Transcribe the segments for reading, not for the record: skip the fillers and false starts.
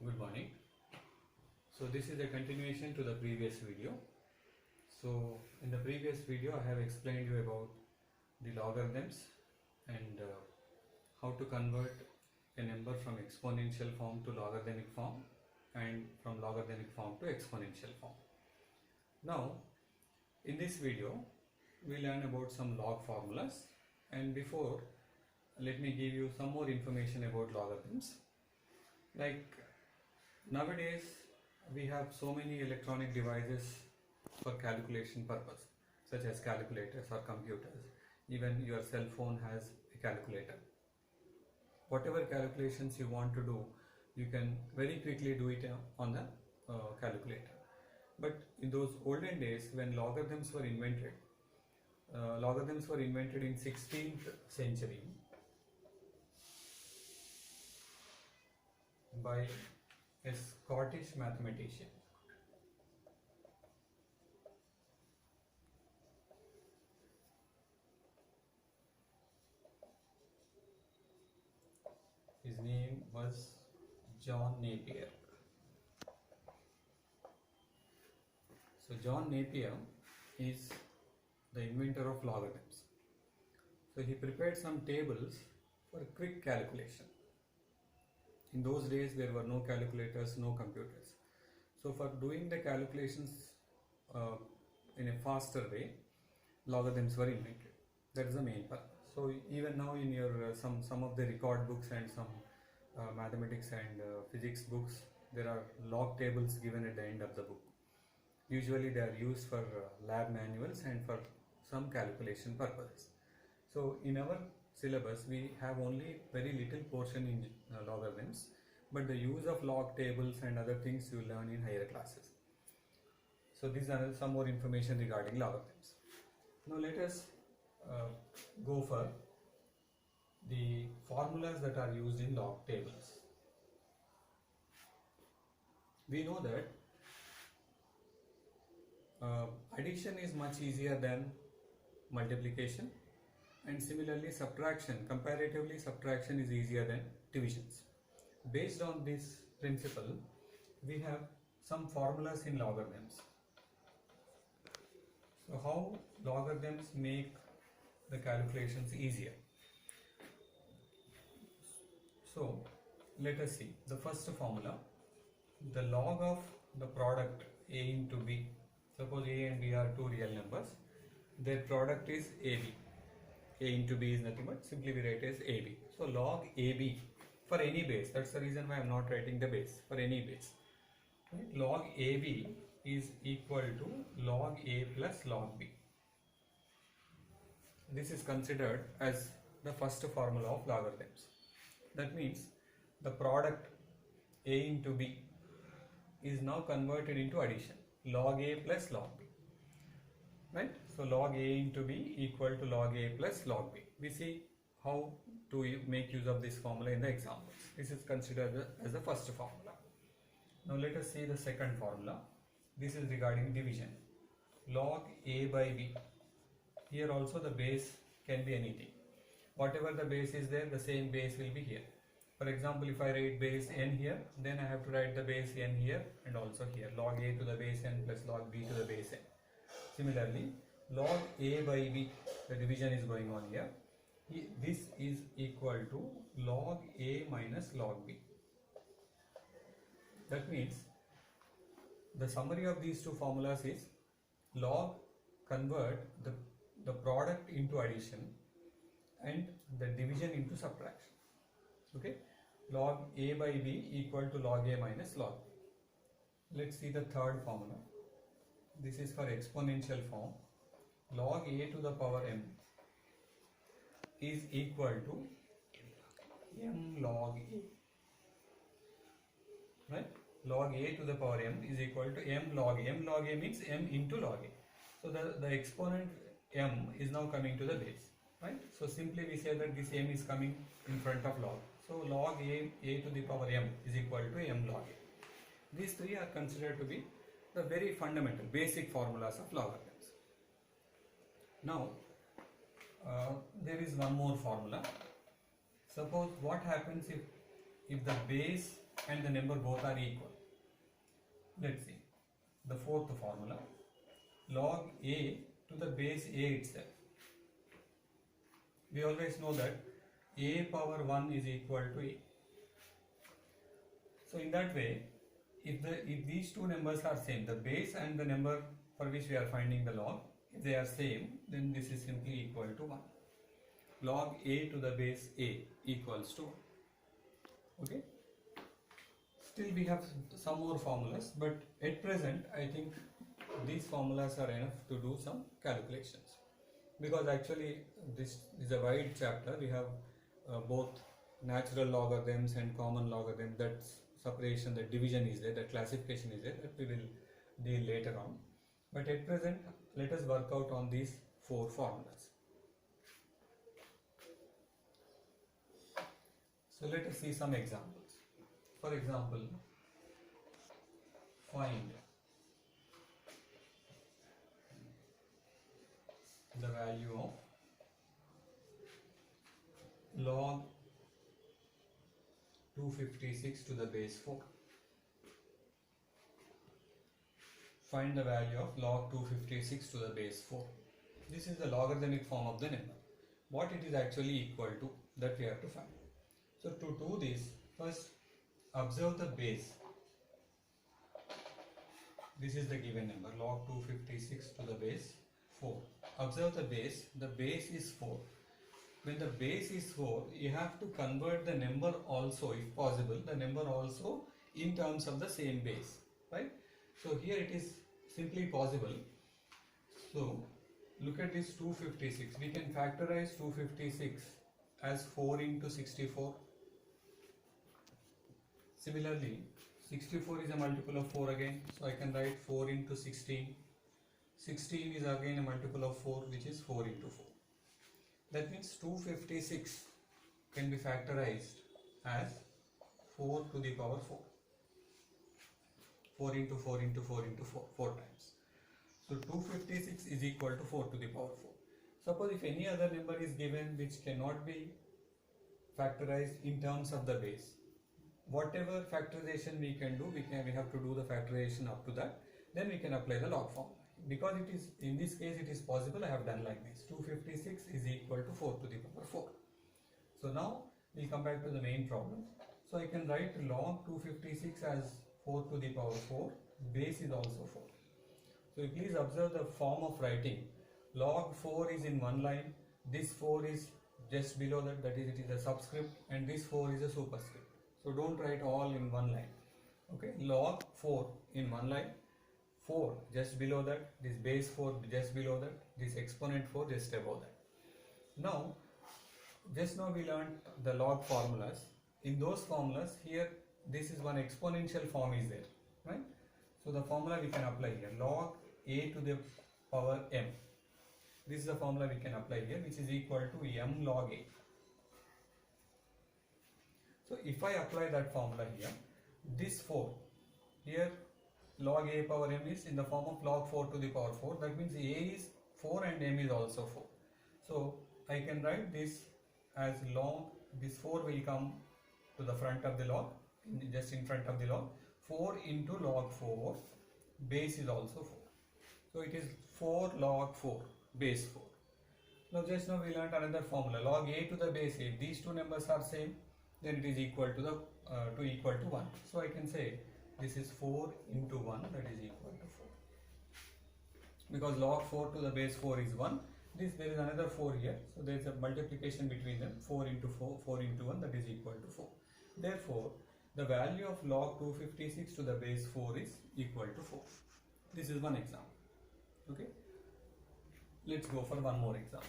Good morning. So this is a continuation to the previous video. So in the previous video I have explained you about the logarithms and how to convert a number from exponential form to logarithmic form and from logarithmic form to exponential form. Now in this video we learn about some log formulas, and before let me give you some more information about logarithms. Like nowadays we have so many electronic devices for calculation purpose, such as calculators or computers. Even your cell phone has a calculator. Whatever calculations you want to do, you can very quickly do it on the calculator. But in those olden days when logarithms were invented in 16th century by a Scottish mathematician. His name was John Napier. So John Napier is the inventor of logarithms. So he prepared some tables for quick calculation. In those days there were no calculators, no computers. So for doing the calculations in a faster way, logarithms were invented. That is the main purpose. So even now in your some of the record books and some mathematics and physics books, there are log tables given at the end of the book. Usually they are used for lab manuals and for some calculation purposes. So in our syllabus we have only very little portion in logarithms, but the use of log tables and other things you learn in higher classes. So these are some more information regarding logarithms. Now let us go for the formulas that are used in log tables. We know that addition is much easier than multiplication, and similarly comparatively subtraction is easier than divisions. Based on this principle, we have some formulas in logarithms. So how logarithms make the calculations easier? So let us see the first formula. The log of the product a into b. Suppose a and b are two real numbers. Their product is ab. A into b is nothing but simply we write as ab. So log ab for any base. That's the reason why I am not writing the base. For any base, right? Log ab is equal to log a plus log b. This is considered as the first formula of logarithms. That means the product a into b is now converted into addition. Log a plus log b. Right? So log a into b equal to log a plus log b. We see how to make use of this formula in the examples. This is considered as the first formula. Now let us see the second formula. This is regarding division. Log a by b. Here also the base can be anything. Whatever the base is there, the same base will be here. For example, if I write base n here, then I have to write the base n here and also here. Log a to the base n plus log b to the base n. Similarly, log a by b, the division is going on here. This is equal to log a minus log b. That means the summary of these two formulas is log convert the product into addition and the division into subtraction. Okay, log a by b equal to log a minus log b. Let's see the third formula. This is for exponential form. Log a to the power m is equal to m log a. Right? Log a to the power m is equal to m log a. M log a means m into log a. So the exponent m is now coming to the base. Right? So simply we say that this m is coming in front of log. So log a to the power m is equal to m log a. These three are considered to be the very fundamental, basic formulas of logarithms. Now, there is one more formula. Suppose what happens if the base and the number both are equal. Let's see the fourth formula, log a to the base a itself. We always know that a power 1 is equal to a. So in that way, if these two numbers are same, the base and the number for which we are finding the log, if they are same, then this is simply equal to 1. Log a to the base a equals to 1. Okay. Still we have some more formulas, but at present I think these formulas are enough to do some calculations, because actually this is a wide chapter. We have both natural logarithms and common logarithm. That separation, that division is there, that classification is there, that we will deal later on. But at present, let us work out on these four formulas. So let us see some examples. For example, find the value of log 256 to the base 4. Find the value of log 256 to the base 4. This is the logarithmic form of the number. What it is actually equal to, that we have to find. So to do this, first observe the base. This is the given number, log 256 to the base 4. Observe the base is 4. When the base is 4, you have to convert the number also, if possible, the number also in terms of the same base, right? So here it is simply possible. So look at this 256. We can factorize 256 as 4 into 64. Similarly, 64 is a multiple of 4 again, so I can write 4 into 16. 16 is again a multiple of 4, which is 4 into 4. That means 256 can be factorized as 4 to the power 4. 4 into 4 into 4 into 4, 4 times. So 256 is equal to 4 to the power 4. Suppose if any other number is given which cannot be factorized in terms of the base, whatever factorization we can do, we have to do the factorization up to that, then we can apply the log formula. Because it is, in this case it is possible, I have done like this. 256 is equal to 4 to the power 4. So now we will come back to the main problem. So I can write log 256 as 4 to the power 4, base is also 4. So you please observe the form of writing. Log 4 is in one line, this 4 is just below that, that is, it is a subscript, and this 4 is a superscript. So don't write all in one line. Okay, log 4 in one line, 4 just below that, this base 4 just below that, this exponent 4 just above that. Now, just now we learned the log formulas. In those formulas, here this is one exponential form is there, right? So the formula we can apply here, log a to the power m. This is the formula we can apply here, which is equal to m log a. So if I apply that formula here, this 4, here log a power m is in the form of log 4 to the power 4. That means a is 4 and m is also 4. So I can write this as log, this 4 will come to the front of the log, just in front of the log, 4 into log 4, base is also 4. So it is 4 log 4, base 4. Now just now we learned another formula, log a to the base a. If these two numbers are same, then it is equal to the equal to 1. So I can say this is 4 into 1, that is equal to 4. Because log 4 to the base 4 is 1. There is another 4 here. So there is a multiplication between them. 4 into 4, 4 into 1, that is equal to 4. Therefore, the value of log 256 to the base 4 is equal to 4. This is one example. Okay. Let's go for one more example.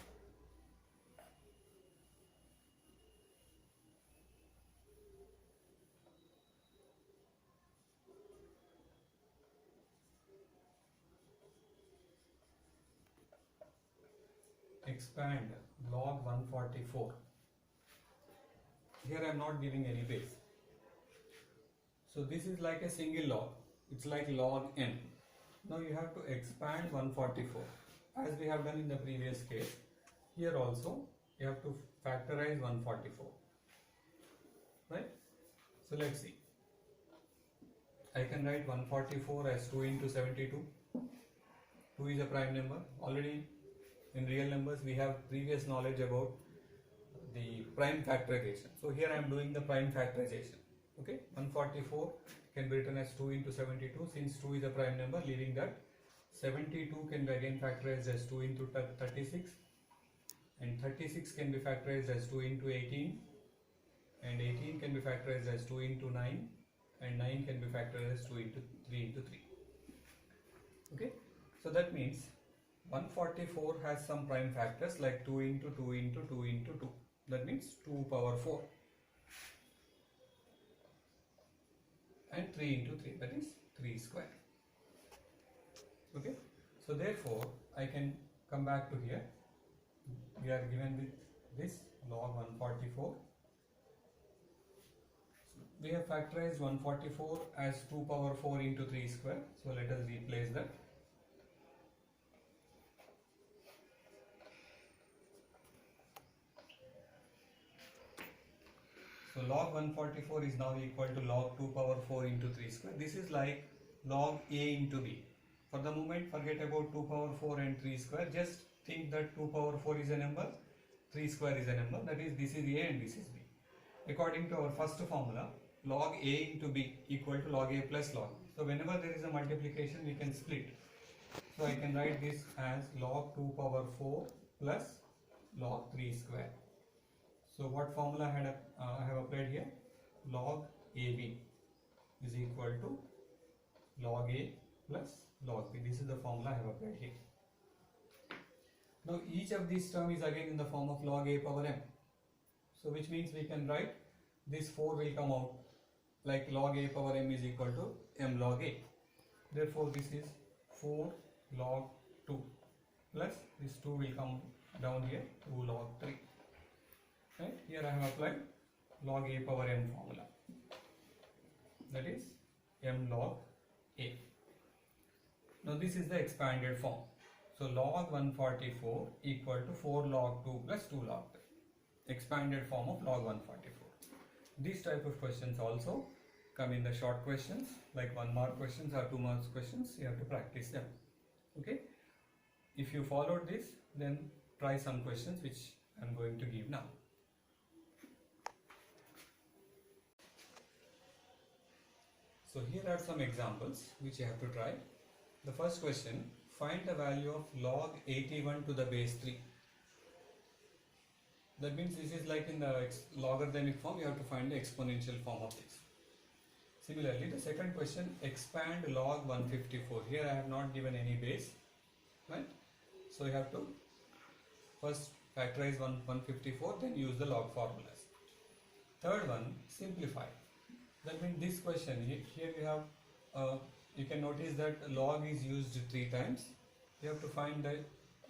Expand log 144. Here I am not giving any base. So this is like a single log. It's like log n. Now you have to expand 144 as we have done in the previous case. Here also you have to factorize 144. Right? So let's see. I can write 144 as 2 into 72. 2 is a prime number. Already in real numbers we have previous knowledge about the prime factorization. So here I am doing the prime factorization. Okay, 144 can be written as 2 into 72 since 2 is a prime number, leaving that 72 can be again factorized as 2 into 36, and 36 can be factorized as 2 into 18, and 18 can be factorized as 2 into 9, and 9 can be factorized as 2 into 3 into 3. Okay, so that means 144 has some prime factors like 2 into 2 into 2 into 2. That means 2 power 4. And 3 into 3, that is 3 square. Okay, so therefore I can come back to here. We are given with this log 144. We have factorized 144 as 2 power 4 into 3 square. So let us replace that. So log 144 is now equal to log 2 power 4 into 3 square. This is like log A into B. For the moment, forget about 2 power 4 and 3 square. Just think that 2 power 4 is a number, 3 square is a number. That is, this is A and this is B. According to our first formula, log A into B equal to log A plus log B. So whenever there is a multiplication, we can split. So I can write this as log 2 power 4 plus log 3 square. So what formula I have applied here? Log AB is equal to log A plus log B. This is the formula I have applied here. Now each of these terms is again in the form of log A power m. So which means we can write this 4 will come out like log A power m is equal to m log A. Therefore this is 4 log 2 plus this 2 will come down here 2 log 3. Right? Here I have applied log A power m formula. That is m log A. Now this is the expanded form. So log 144 equal to 4 log 2 plus 2 log 3. Expanded form of log 144. These type of questions also come in the short questions like 1 mark questions or 2 marks questions. You have to practice them. Okay. If you followed this, then try some questions which I am going to give now. So here are some examples which you have to try. The first question, find the value of log 81 to the base 3. That means this is like in the logarithmic form, you have to find the exponential form of this. Similarly, the second question, expand log 154. Here I have not given any base, right? So you have to first factorize 154, then use the log formulas. Third one, simplify. That means this question, here we have, you can notice that log is used 3 times. You have to find the,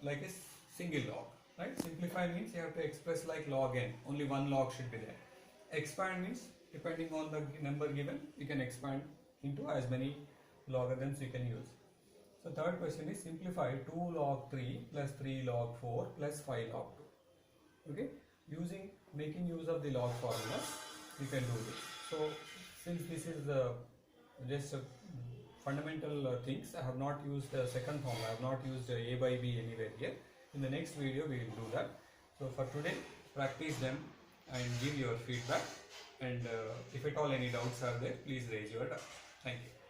like a single log, right? Simplify means you have to express like log n, only one log should be there. Expand means depending on the number given, you can expand into as many logarithms you can use. So third question is simplify 2 log 3 plus 3 log 4 plus 5 log 2. Okay, making use of the log formula, you can do this. So since this is just fundamental things, I have not used the second formula, I have not used A by B anywhere here. In the next video we will do that. So for today, practice them and give your feedback, and if at all any doubts are there, please raise your doubt. Thank you.